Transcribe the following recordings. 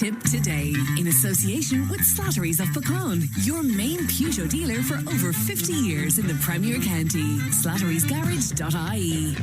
Tipp today in association with Slattery's of Pecan, your main Peugeot dealer for over 50 years in the Premier County. Slattery'sGarage.ie.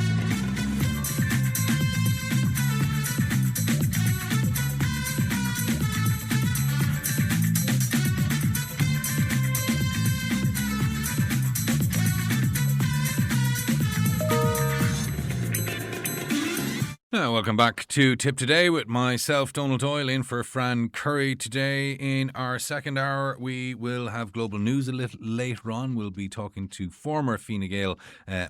Welcome back to Tipp Today with myself, Donald Doyle, in for Fran Curry. Today in our second hour we will have global news a little later on. We'll be talking to former Fine Gael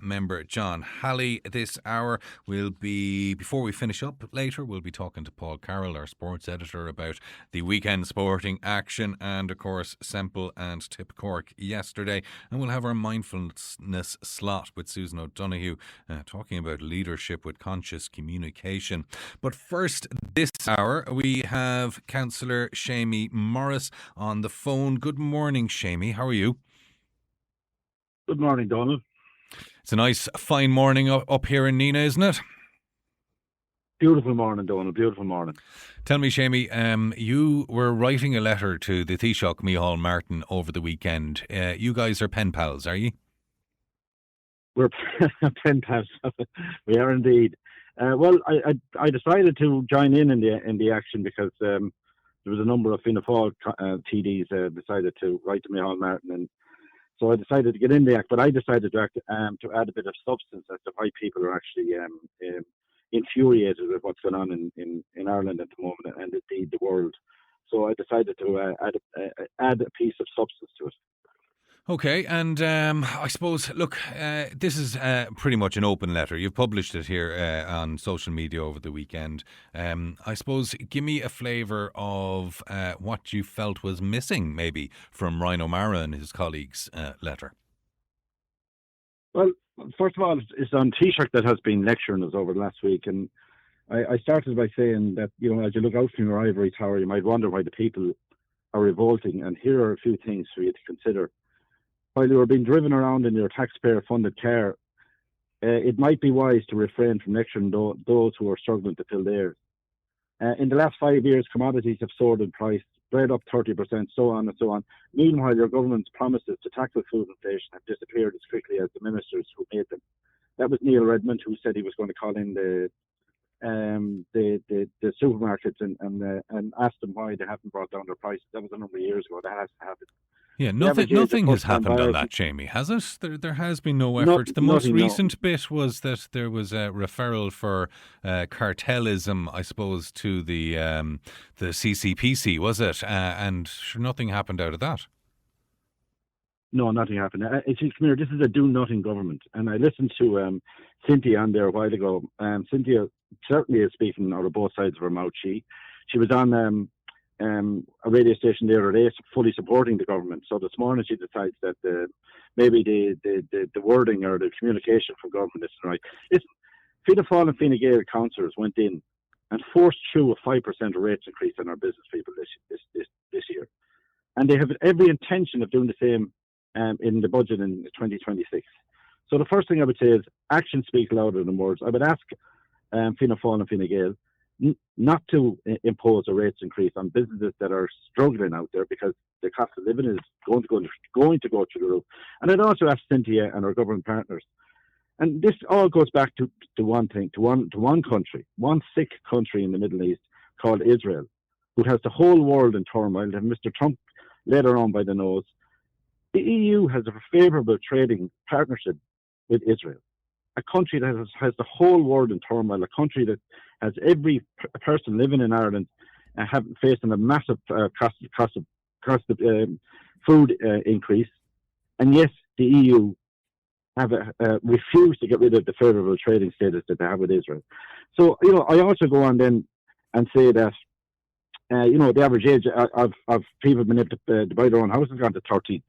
member John Halley. This hour will be, before we finish up later, we'll be talking to Paul Carroll, our sports editor, about the weekend sporting action and of course Semple and Tipp Cork yesterday. And we'll have our mindfulness slot with Susan O'Donoghue talking about leadership with conscious communication. But first, this hour, we have Cllr Seamie Morris on the phone. Good morning, Seamie. How are you? Good morning, Donald. It's a nice, fine morning up here in Nina, isn't it? Beautiful morning, Donald. Beautiful morning. Tell me, Seamie, you were writing a letter to the Taoiseach Micheál Martin over the weekend. You guys are pen pals, are you? We're pen pals. We are indeed. Well, I decided to join in the action because there was a number of Fianna Fáil TDs decided to write to Micheál Martin, and so I decided to get in the act. But I decided to add a bit of substance as to why people are actually infuriated with what's going on in Ireland at the moment and indeed the world. So I decided to add a piece of substance to it. Okay, and I suppose, look, this is pretty much an open letter. You've published it here on social media over the weekend. I suppose, give me a flavour of what you felt was missing, maybe, from Ryan O'Mara and his colleagues' letter. Well, first of all, it's on Taoiseach that has been lecturing us over the last week, and I started by saying that, you know, as you look out from your ivory tower, you might wonder why the people are revolting, and here are a few things for you to consider. While you are being driven around in your taxpayer-funded car, it might be wise to refrain from lecturing those who are struggling to fill theirs. In the last 5 years, commodities have soared in price, bread up 30%, so on and so on. Meanwhile, your government's promises to tackle food inflation have disappeared as quickly as the ministers who made them. That was Neil Redmond, who said he was going to call in the supermarkets and ask them why they haven't brought down their prices. That was a number of years ago. That has to happen. Yeah, nothing has happened on that, Seamie, has it? There has been no effort. The most recent bit was that there was a referral for cartelism, I suppose, to the CCPC, was it? And sure, nothing happened out of that. No, nothing happened. It's clear this is a do-nothing government. And I listened to Cynthia on there a while ago. Cynthia certainly is speaking out of both sides of her mouth. She was on a radio station the other day fully supporting the government. So this morning she decides that maybe the wording or the communication from government isn't right. Fianna Fáil and Fine Gael councillors went in and forced through a 5% rates increase on our business people this year. And they have every intention of doing the same in the budget in 2026. So the first thing I would say is actions speak louder than words. I would ask Fianna Fáil and Fine Gael not to impose a rates increase on businesses that are struggling out there because the cost of living is going to go through the roof. And I'd also ask Cynthia and our government partners. And this all goes back to one thing, to one country, one sick country in the Middle East called Israel, who has the whole world in turmoil, and Mr. Trump led her on by the nose. The EU has a favourable trading partnership with Israel, a country that has the whole world in turmoil, a country that has every person living in Ireland facing a massive cost of food increase, and yes, the EU have refused to get rid of the favourable trading status that they have with Israel. So, you know, I also go on then and say that the average age of people being able to buy their own house has gone to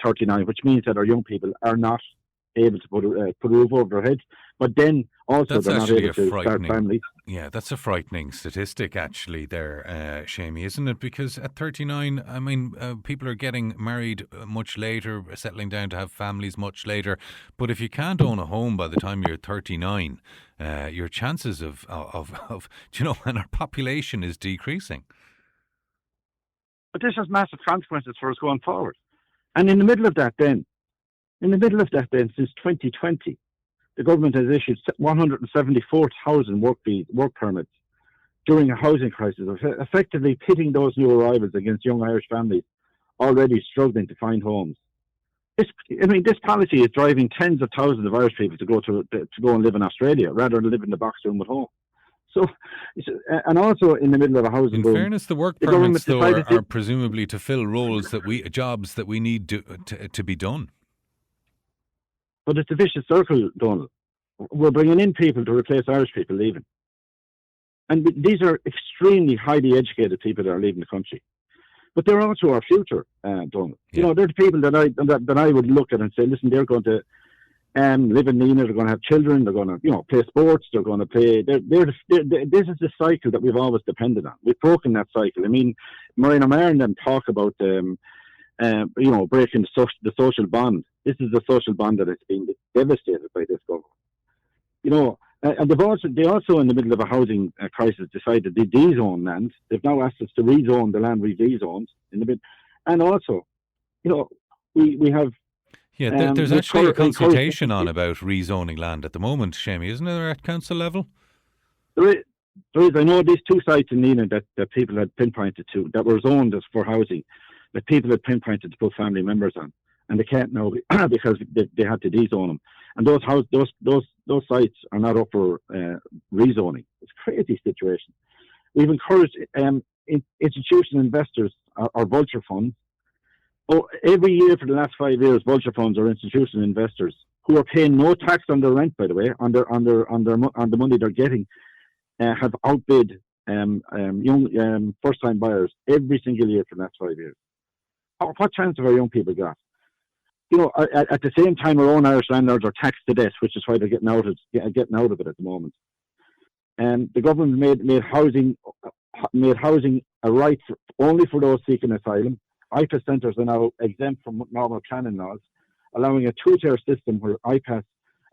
39, which means that our young people are not able to put a roof over their heads. But then also they're not able to start families. Yeah, that's a frightening statistic actually there, Seamie, isn't it? Because at 39, I mean, people are getting married much later, settling down to have families much later. But if you can't own a home by the time you're 39, your chances of and our population is decreasing. But this has massive consequences for us going forward. And in the middle of that then, since 2020, the government has issued 174,000 work permits during a housing crisis, effectively pitting those new arrivals against young Irish families already struggling to find homes. This policy is driving tens of thousands of Irish people to go and live in Australia rather than live in the box room at home. So, and also in the middle of a housing boom. In fairness, the work permits though are presumably to fill jobs that we need to be done. But it's a vicious circle, Donald. We're bringing in people to replace Irish people leaving, and these are extremely highly educated people that are leaving the country. But they're also our future, Donald. Yeah. They're the people that I would look at and say, listen, they're going to live in Nina, they're going to have children, they're going to play sports, they're going to play. This is the cycle that we've always depended on. We've broken that cycle. Maureen O'Meara and them talk about breaking the social bond. This is the social bond that has been devastated by this government. And they also in the middle of a housing crisis decided they de-zone land. They've now asked us to rezone the land we de-zoned in the mid. And also, we have. Yeah, there's actually a consultation on about rezoning land at the moment, Seamie, isn't there, at council level? There is. I know these two sites in Nina that people had pinpointed to, that were zoned as for housing, that people had pinpointed to put family members on, and they can't now because they had to de-zone them. And those sites are not up for rezoning. It's a crazy situation. We've encouraged institutional investors, our vulture funds. Every year for the last 5 years, vulture funds or institutional investors who are paying no tax on their rent, by the way, on the money they're getting, have outbid young first-time buyers every single year for the last 5 years. What chance have our young people got? At the same time, our own Irish landlords are taxed to death, which is why they're getting out of it at the moment. And the government made housing a right only for those seeking asylum. IPAS centres are now exempt from normal planning laws, allowing a two-tier system where IPAS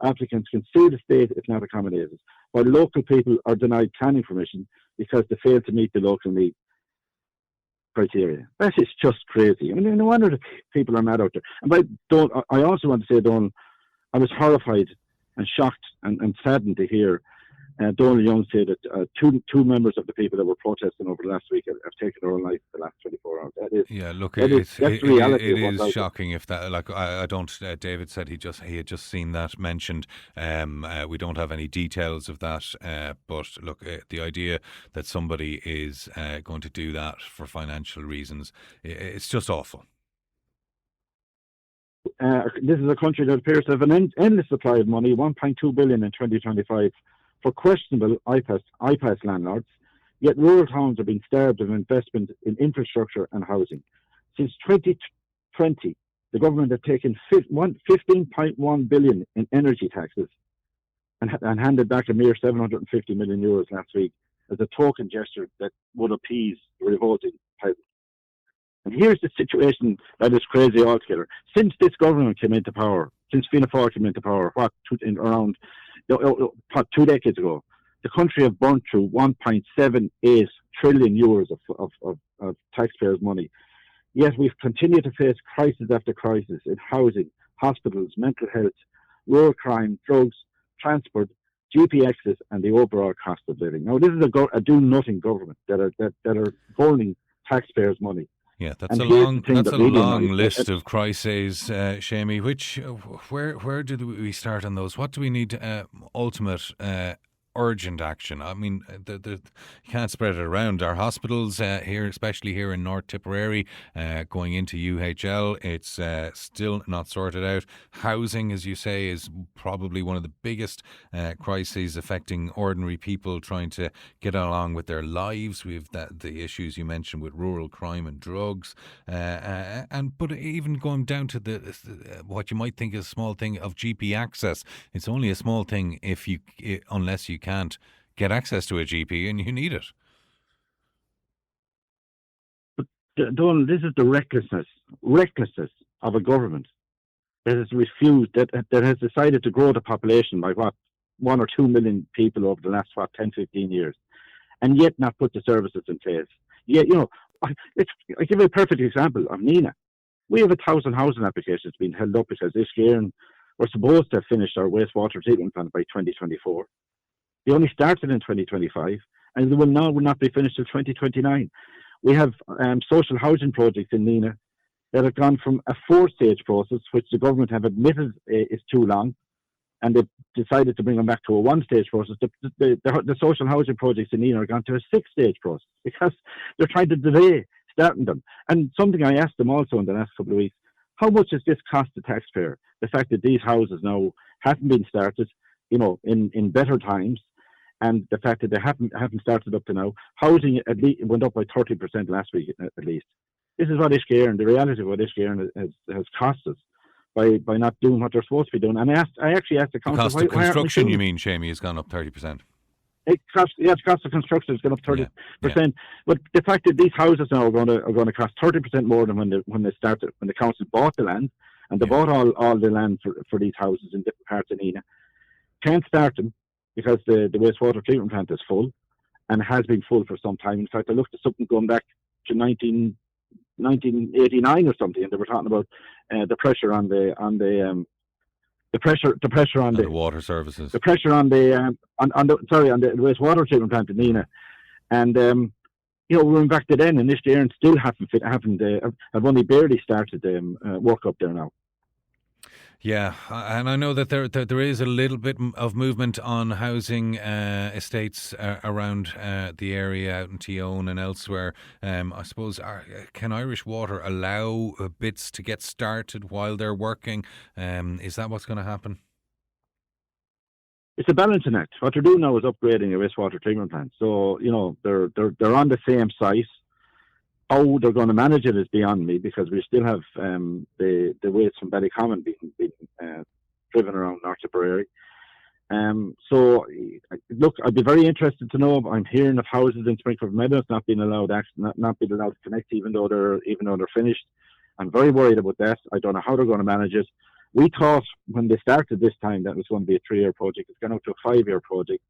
applicants can sue the state if not accommodated, while local people are denied planning permission because they fail to meet the local need criteria. That is just crazy. No wonder the people are mad out there. And I also want to say, Donald, I was horrified and shocked and saddened to hear Donald Young say that two members of the people that were protesting over the last week have taken their own life in the last 24 hours. That's the reality. It is shocking. If that, I don't. David said he had just seen that mentioned. We don't have any details of that. But look, the idea that somebody is going to do that for financial reasons, it's just awful. This is a country that appears to have an endless supply of money, 1.2 billion in 2025. For questionable IPAS landlords, yet rural towns are being starved of investment in infrastructure and housing. Since 2020, the government has taken 15.1 billion in energy taxes and handed back a mere 750 million euros last week as a token gesture that would appease the revolting peasants. And here's the situation that is crazy altogether. Since this government came into power, since Fianna Fáil came into power, around 2 decades ago, the country have burnt through 1.78 trillion euros of taxpayers' money. Yet we've continued to face crisis after crisis in housing, hospitals, mental health, rural crime, drugs, transport, GP access, and the overall cost of living. Now, this is a do-nothing government that are burning taxpayers' money. Yeah, that's a long list of crises, Seamie. Where did we start on those? What do we need ultimate urgent action? I mean, you can't spread it around. Our hospitals here, especially here in North Tipperary, going into UHL, it's still not sorted out. Housing, as you say, is probably one of the biggest crises affecting ordinary people trying to get along with their lives. We have the issues you mentioned with rural crime and drugs, but even going down to what you might think is a small thing of GP access. It's only a small thing unless you can't get access to a GP and you need it. But Donald, this is the recklessness of a government that has refused, that has decided to grow the population by 1 or 2 million people over the last 10, 15 years, and yet not put the services in place. Yet, I give you a perfect example of Nina. We have 1,000 housing applications being held up because this year, and we're supposed to have finished our wastewater treatment plant by 2024. They only started in 2025, and they will not be finished till 2029. We have social housing projects in Nina that have gone from a 4-stage process, which the government have admitted is too long, and they've decided to bring them back to a 1-stage process. The social housing projects in Nina are gone to a 6-stage process because they're trying to delay starting them. And something I asked them also in the last couple of weeks, how much does this cost the taxpayer? The fact that these houses now haven't been started, in better times, and the fact that they haven't started up to now. Housing at least went up by 30% last week at least. This is what Cllr, the reality of what Cllr has cost us by not doing what they're supposed to be doing. And I actually asked the council, cost of construction, you mean, Seamie, has gone up 30%? The cost of construction has gone up 30%. Yeah. But the fact that these houses now are going to cost 30% more than when they started, when the council bought the land, and they bought all the land for these houses in different parts of Nina, can't start them because the wastewater treatment plant is full, and has been full for some time. In fact, I looked at something going back to 1989 or something, and they were talking about the pressure on the water services, the pressure on the wastewater treatment plant in Nina, and we went back to then, and this year and still have only barely started work up there now. Yeah, and I know that there is a little bit of movement on housing estates around the area out in Tyrone and elsewhere. I suppose, can Irish Water allow bits to get started while they're working? Is that what's going to happen? It's a balancing act. What they're doing now is upgrading a wastewater treatment plant. So, they're on the same site. How they're going to manage it is beyond me, because we still have the waste from Ballycommon being driven around North Tipperary. So, look, I'd be very interested to know. I'm hearing of houses in Springford Meadows not being allowed to connect, even though they're finished. I'm very worried about that. I don't know how they're going to manage it. We thought when they started this time that it was going to be a 3-year project. It's gone out to a 5-year project.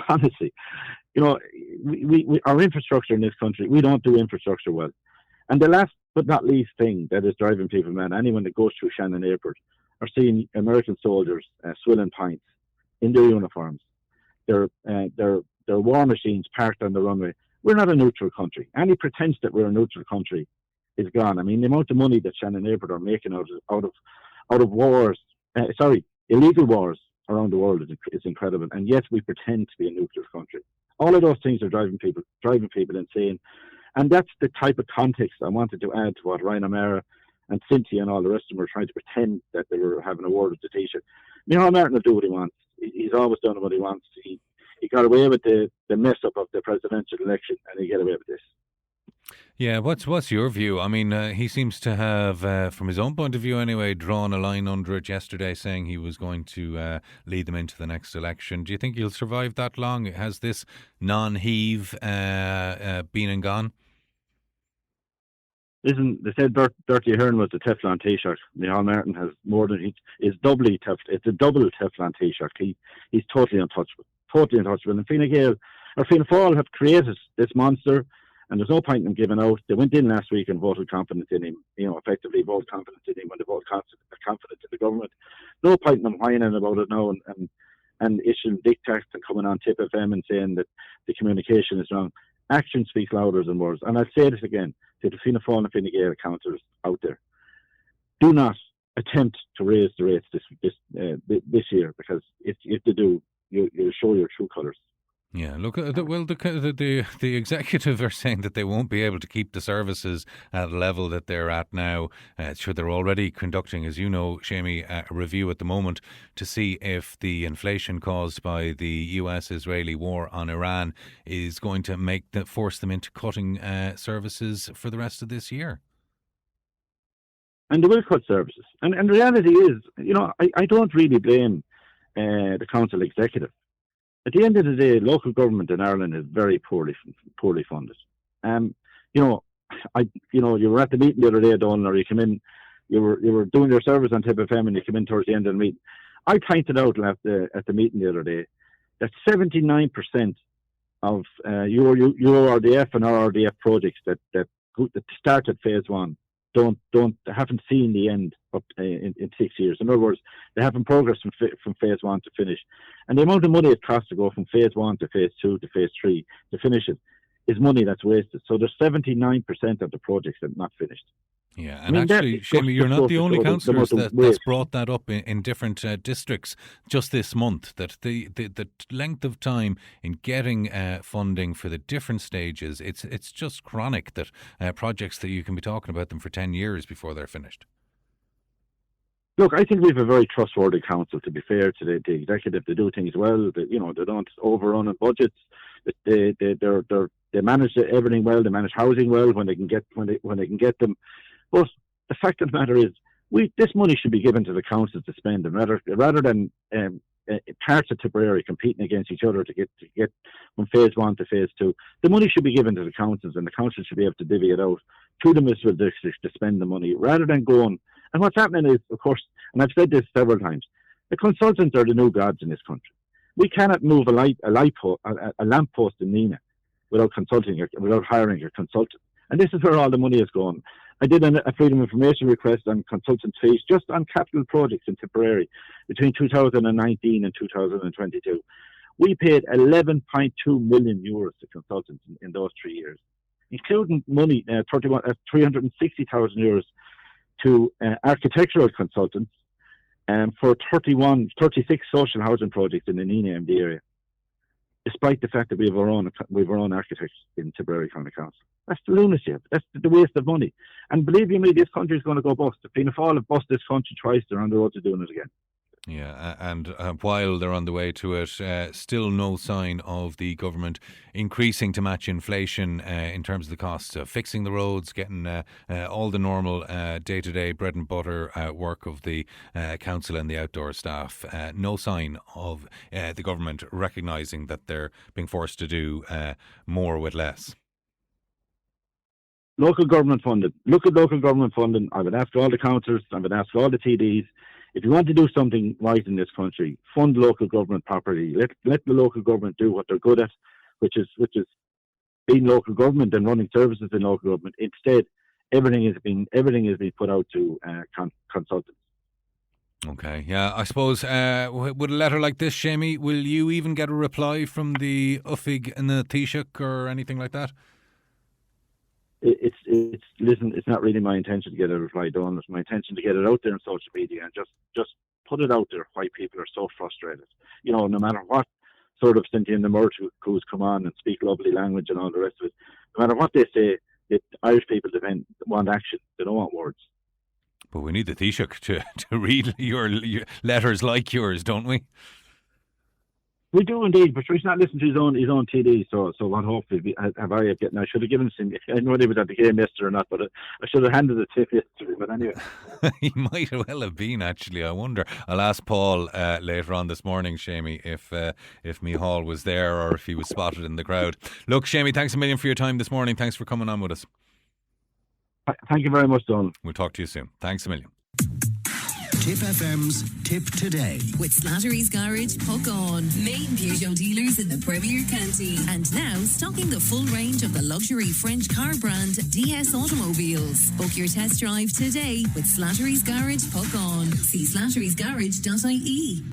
Honestly, we our infrastructure in this country, we don't do infrastructure well. And the last but not least thing that is driving people mad, anyone that goes through Shannon Airport are seeing American soldiers swilling pints in their uniforms. Their war machines parked on the runway. We're not a neutral country. Any pretense that we're a neutral country is gone. I mean, the amount of money that Shannon Airport are making out of wars, illegal wars around the world is incredible, and yet we pretend to be a nuclear country. All of those things are driving people insane, and that's the type of context I wanted to add to what Ryan O'Mara and Cynthia and all the rest of them were trying to pretend that they were having a war with the Taoiseach. Micheál Martin will do what he wants. He's always done what he wants. He got away with the mess up of the presidential election, and he got away with this. Yeah, what's your view? I mean, he seems to have, from his own point of view anyway, drawn a line under it yesterday, saying he was going to lead them into the next election. Do you think he'll survive that long? Has this non-heave been and gone? Listen, they said Bertie Ahern was the Teflon Taoiseach. Micheál Martin has more than it's a double Teflon Taoiseach. He's totally untouchable. And Fianna Fáil have created this monster, and there's no point in them giving out. They went in last week and voted confidence in him, effectively voted confidence in him when they voted confidence in the government. No point in them whining about it now and issuing diktats and coming on Tipp FM and saying that the communication is wrong. Action speaks louder than words. And I'll say this again to the Fianna Fáil and Fine Gael councillors out there. Do not attempt to raise the rates this year, because if they do, you'll show your true colours. Yeah, look, the executive are saying that they won't be able to keep the services at the level that they're at now. Sure, they're already conducting, as you know, Seamie, a review at the moment to see if the inflation caused by the US-Israeli war on Iran is going to force them into cutting services for the rest of this year. And they will cut services. And the reality is, I don't really blame the council executive. At the end of the day, local government in Ireland is very poorly funded. You were at the meeting the other day, Donald, or you came in, you were doing your service on Tipp FM, and you came in towards the end of the meeting. I pointed out at the meeting the other day that 79% of URDF and RRDF projects that started phase one haven't seen the end up in 6 years. In other words, they haven't progressed from phase one to finish. And the amount of money it costs to go from phase one to phase two to phase three to finish it is money that's wasted. So there's 79% of the projects that are not finished. Yeah, and actually, Seamie, you're not the only councillors that's brought that up in different districts just this month, that the length of time in getting funding for the different stages, it's just chronic, that projects that you can be talking about them for 10 years before they're finished. Look, I think we have a very trustworthy council, to be fair to the executive. They do things well. They don't overrun on budgets. They manage everything well. They manage housing well when they can get them. But the fact of the matter is, this money should be given to the councils to spend, and rather than parts of Tipperary competing against each other to get from phase one to phase two. The money should be given to the councils, and the councils should be able to divvy it out to the municipal districts to spend the money, rather than going. And what's happening is, of course, and I've said this several times, the consultants are the new gods in this country. We cannot move a lamppost in Nina without hiring a consultant. And this is where all the money is going. I did a Freedom of Information request on consultant fees just on capital projects in Tipperary between 2019 and 2022. We paid 11.2 million euros to consultants in those 3 years, including money, 360,000 euros to architectural consultants for 36 social housing projects in the Nina MD area, despite the fact that we have our own architects in Tipperary County Council. That's the lunacy. That's the waste of money. And believe you me, this country is going to go bust. If Fianna Fáil have bust this country twice, they're on the road to doing it again. Yeah, and while they're on the way to it, still no sign of the government increasing to match inflation in terms of the costs of fixing the roads, getting all the normal day-to-day bread and butter work of the council and the outdoor staff. No sign of the government recognising that they're being forced to do more with less. Local government funding. Look at local government funding. I would ask all the councillors, I would ask all the TDs, if you want to do something right in this country, fund local government properly. Let the local government do what they're good at, which is being local government and running services in local government. Instead, everything is being put out to consultants. Okay, yeah, I suppose with a letter like this, Seamie, will you even get a reply from the Uffig and the Taoiseach or anything like that? Listen, it's not really my intention to get a reply done. It's my intention to get it out there on social media and just put it out there why people are so frustrated. You know, no matter what sort of Cynthia and the Merch who's come on and speak lovely language and all the rest of it, no matter what they say, Irish people want action. They don't want words. But we need the Taoiseach to read your letters like yours, don't we? We do indeed, but he's not listening to his own TD. So what hopefully have I getting? I should have given him. I know he was at the game yesterday or not, but I should have handed it to him yesterday. But anyway, he might well have been actually. I wonder. I'll ask Paul later on this morning, Seamie, if Micheál was there or if he was spotted in the crowd. Look, Seamie, thanks a million for your time this morning. Thanks for coming on with us. Thank you very much, Donald. We'll talk to you soon. Thanks a million. Tipp FM's Tipp Today. With Slattery's Garage, Puck On. Main Peugeot dealers in the Premier County. And now stocking the full range of the luxury French car brand DS Automobiles. Book your test drive today with Slattery's Garage, Puck On. See slatterysgarage.ie.